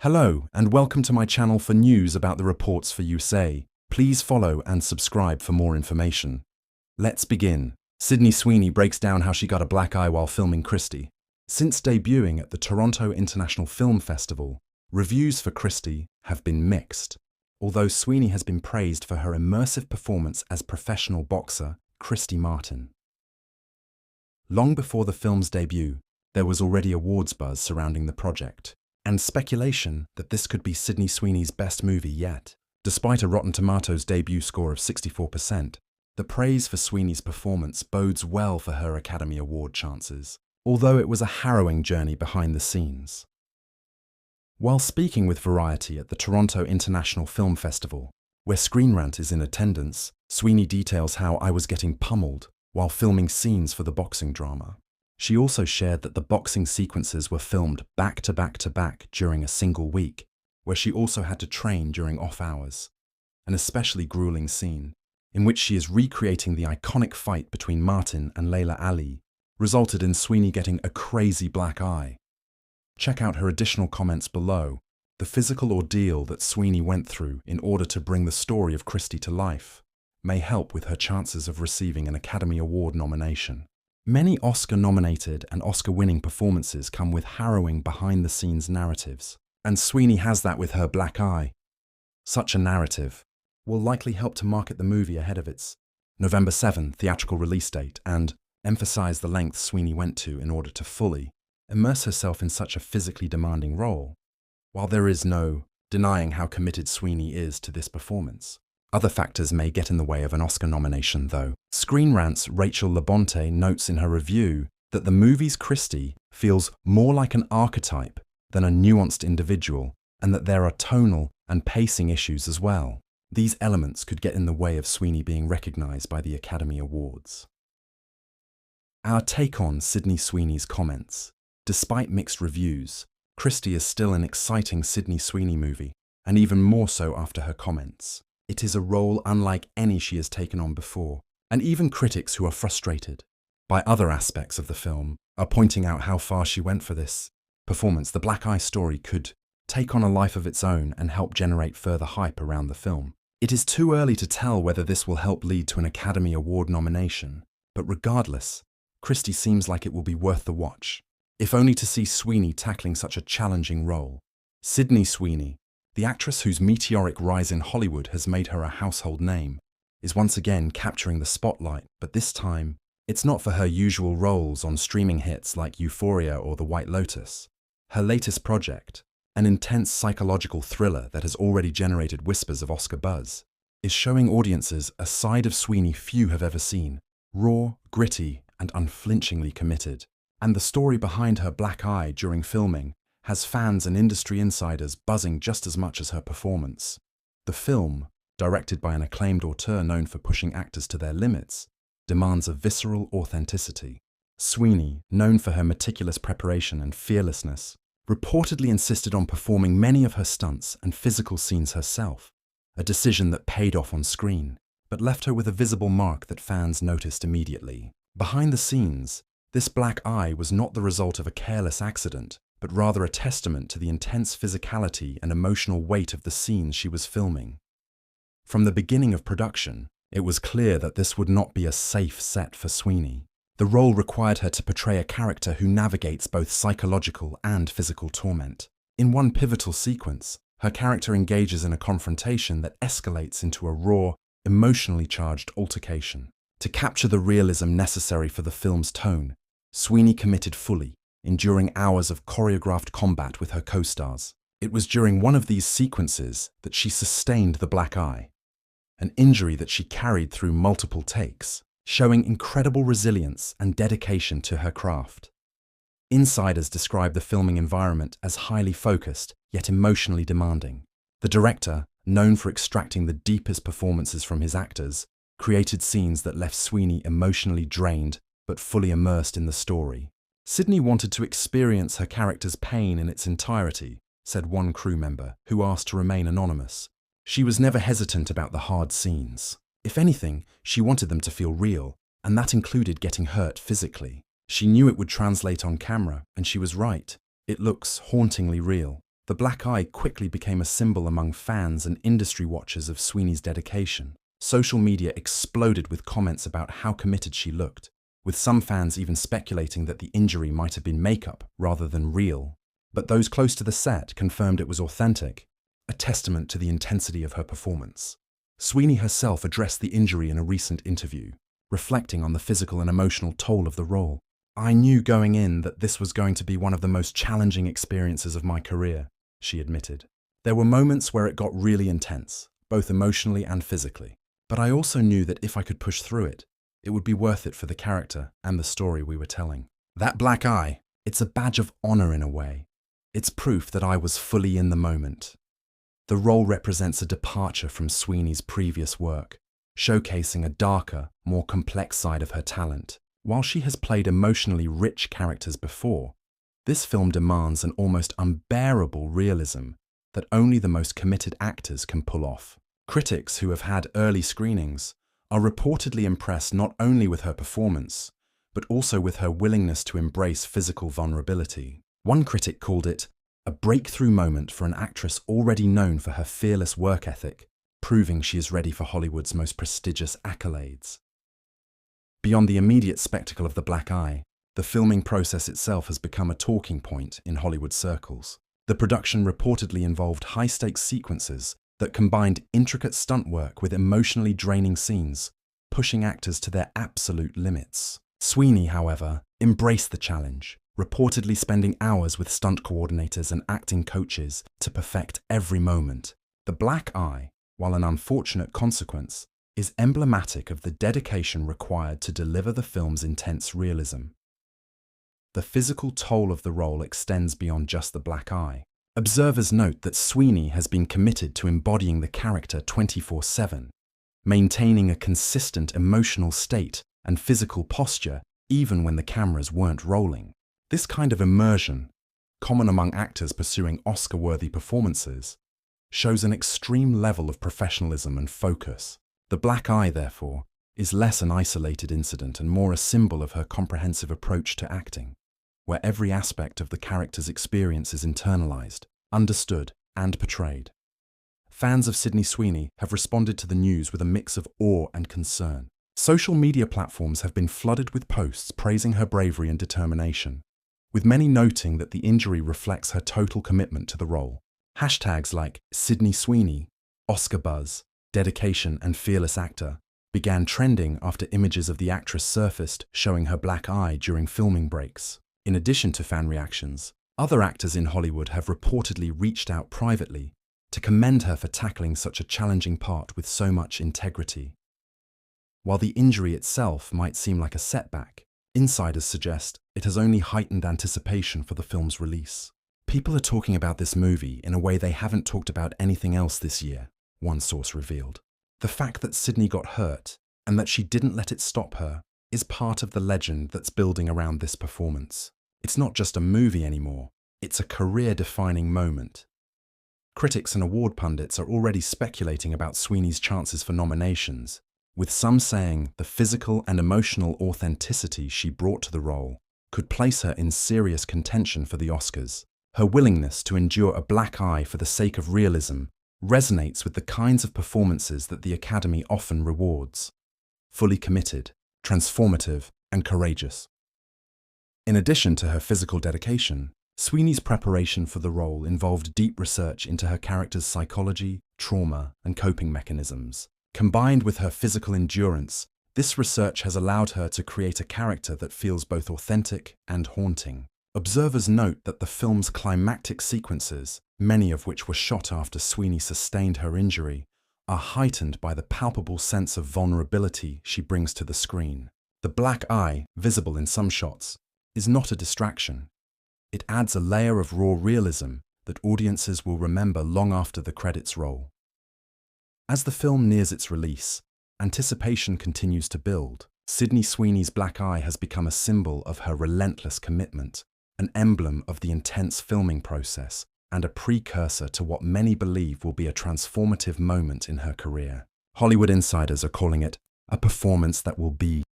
Hello, and welcome to my channel for news about the reports for USA. Please follow and subscribe for more information. Let's begin. Sydney Sweeney breaks down how she got a black eye while filming Christie. Since debuting at the Toronto International Film Festival, reviews for Christie have been mixed. Although Sweeney has been praised for her immersive performance as professional boxer Christy Martin. Long before the film's debut, there was already awards buzz surrounding the project, and speculation that this could be Sydney Sweeney's best movie yet. Despite a Rotten Tomatoes debut score of 64%, the praise for Sweeney's performance bodes well for her Academy Award chances, although it was a harrowing journey behind the scenes. While speaking with Variety at the Toronto International Film Festival, where Screen Rant is in attendance, Sweeney details how I was getting pummeled while filming scenes for the boxing drama. She also shared that the boxing sequences were filmed back to back to back during a single week, where she also had to train during off hours. An especially grueling scene, in which she is recreating the iconic fight between Martin and Layla Ali, resulted in Sweeney getting a crazy black eye. Check out her additional comments below. The physical ordeal that Sweeney went through in order to bring the story of Christie to life may help with her chances of receiving an Academy Award nomination. Many Oscar-nominated and Oscar-winning performances come with harrowing behind-the-scenes narratives, and Sweeney has that with her black eye. Such a narrative will likely help to market the movie ahead of its November 7 theatrical release date and emphasize the lengths Sweeney went to in order to fully immerse herself in such a physically demanding role. While there is no denying how committed Sweeney is to this performance, other factors may get in the way of an Oscar nomination, though. Screen Rant's Rachel Labonte notes in her review that the movie's Christie feels more like an archetype than a nuanced individual, and that there are tonal and pacing issues as well. These elements could get in the way of Sweeney being recognized by the Academy Awards. Our take on Sydney Sweeney's comments. Despite mixed reviews, Christie is still an exciting Sydney Sweeney movie, and even more so after her comments. It is a role unlike any she has taken on before, and even critics who are frustrated by other aspects of the film are pointing out how far she went for this performance. The Black Eye story could take on a life of its own and help generate further hype around the film. It is too early to tell whether this will help lead to an Academy Award nomination, but regardless, Christie seems like it will be worth the watch, if only to see Sweeney tackling such a challenging role. Sydney Sweeney, the actress whose meteoric rise in Hollywood has made her a household name, is once again capturing the spotlight, but this time, it's not for her usual roles on streaming hits like Euphoria or The White Lotus. Her latest project, an intense psychological thriller that has already generated whispers of Oscar buzz, is showing audiences a side of Sweeney few have ever seen, raw, gritty, and unflinchingly committed. And the story behind her black eye during filming has fans and industry insiders buzzing just as much as her performance. The film, directed by an acclaimed auteur known for pushing actors to their limits, demands a visceral authenticity. Sweeney, known for her meticulous preparation and fearlessness, reportedly insisted on performing many of her stunts and physical scenes herself, a decision that paid off on screen, but left her with a visible mark that fans noticed immediately. Behind the scenes, this black eye was not the result of a careless accident, but rather a testament to the intense physicality and emotional weight of the scenes she was filming. From the beginning of production, it was clear that this would not be a safe set for Sweeney. The role required her to portray a character who navigates both psychological and physical torment. In one pivotal sequence, her character engages in a confrontation that escalates into a raw, emotionally charged altercation. To capture the realism necessary for the film's tone, Sweeney committed fully, enduring hours of choreographed combat with her co-stars. It was during one of these sequences that she sustained the black eye, an injury that she carried through multiple takes, showing incredible resilience and dedication to her craft. Insiders describe the filming environment as highly focused, yet emotionally demanding. The director, known for extracting the deepest performances from his actors, created scenes that left Sweeney emotionally drained but fully immersed in the story. Sydney wanted to experience her character's pain in its entirety, said one crew member, who asked to remain anonymous. She was never hesitant about the hard scenes. If anything, she wanted them to feel real, and that included getting hurt physically. She knew it would translate on camera, and she was right. It looks hauntingly real. The black eye quickly became a symbol among fans and industry watchers of Sweeney's dedication. Social media exploded with comments about how committed she looked, with some fans even speculating that the injury might have been makeup rather than real. But those close to the set confirmed it was authentic, a testament to the intensity of her performance. Sweeney herself addressed the injury in a recent interview, reflecting on the physical and emotional toll of the role. "I knew going in that this was going to be one of the most challenging experiences of my career," she admitted. "There were moments where it got really intense, both emotionally and physically. But I also knew that if I could push through it, it would be worth it for the character and the story we were telling. That black eye, it's a badge of honor in a way. It's proof that I was fully in the moment." The role represents a departure from Sweeney's previous work, showcasing a darker, more complex side of her talent. While she has played emotionally rich characters before, this film demands an almost unbearable realism that only the most committed actors can pull off. Critics who have had early screenings are reportedly impressed not only with her performance, but also with her willingness to embrace physical vulnerability. One critic called it a breakthrough moment for an actress already known for her fearless work ethic, proving she is ready for Hollywood's most prestigious accolades. Beyond the immediate spectacle of the black eye, the filming process itself has become a talking point in Hollywood circles. The production reportedly involved high-stakes sequences that combined intricate stunt work with emotionally draining scenes, pushing actors to their absolute limits. Sweeney, however, embraced the challenge, reportedly spending hours with stunt coordinators and acting coaches to perfect every moment. The black eye, while an unfortunate consequence, is emblematic of the dedication required to deliver the film's intense realism. The physical toll of the role extends beyond just the black eye. Observers note that Sweeney has been committed to embodying the character 24/7, maintaining a consistent emotional state and physical posture even when the cameras weren't rolling. This kind of immersion, common among actors pursuing Oscar-worthy performances, shows an extreme level of professionalism and focus. The black eye, therefore, is less an isolated incident and more a symbol of her comprehensive approach to acting, where every aspect of the character's experience is internalized, understood, and portrayed. Fans of Sydney Sweeney have responded to the news with a mix of awe and concern. Social media platforms have been flooded with posts praising her bravery and determination, with many noting that the injury reflects her total commitment to the role. Hashtags like Sydney Sweeney, Oscar buzz, dedication, and fearless actor began trending after images of the actress surfaced showing her black eye during filming breaks. In addition to fan reactions, other actors in Hollywood have reportedly reached out privately to commend her for tackling such a challenging part with so much integrity. While the injury itself might seem like a setback, insiders suggest it has only heightened anticipation for the film's release. "People are talking about this movie in a way they haven't talked about anything else this year," one source revealed. The fact that Sydney got hurt and that she didn't let it stop her is part of the legend that's building around this performance. It's not just a movie anymore, it's a career-defining moment. Critics and award pundits are already speculating about Sweeney's chances for nominations, with some saying the physical and emotional authenticity she brought to the role could place her in serious contention for the Oscars. Her willingness to endure a black eye for the sake of realism resonates with the kinds of performances that the Academy often rewards: fully committed, transformative, and courageous. In addition to her physical dedication, Sweeney's preparation for the role involved deep research into her character's psychology, trauma, and coping mechanisms. Combined with her physical endurance, this research has allowed her to create a character that feels both authentic and haunting. Observers note that the film's climactic sequences, many of which were shot after Sweeney sustained her injury, are heightened by the palpable sense of vulnerability she brings to the screen. The black eye, visible in some shots, is not a distraction. It adds a layer of raw realism that audiences will remember long after the credits roll. As the film nears its release, anticipation continues to build. Sydney Sweeney's black eye has become a symbol of her relentless commitment, an emblem of the intense filming process, and a precursor to what many believe will be a transformative moment in her career. Hollywood insiders are calling it a performance that will be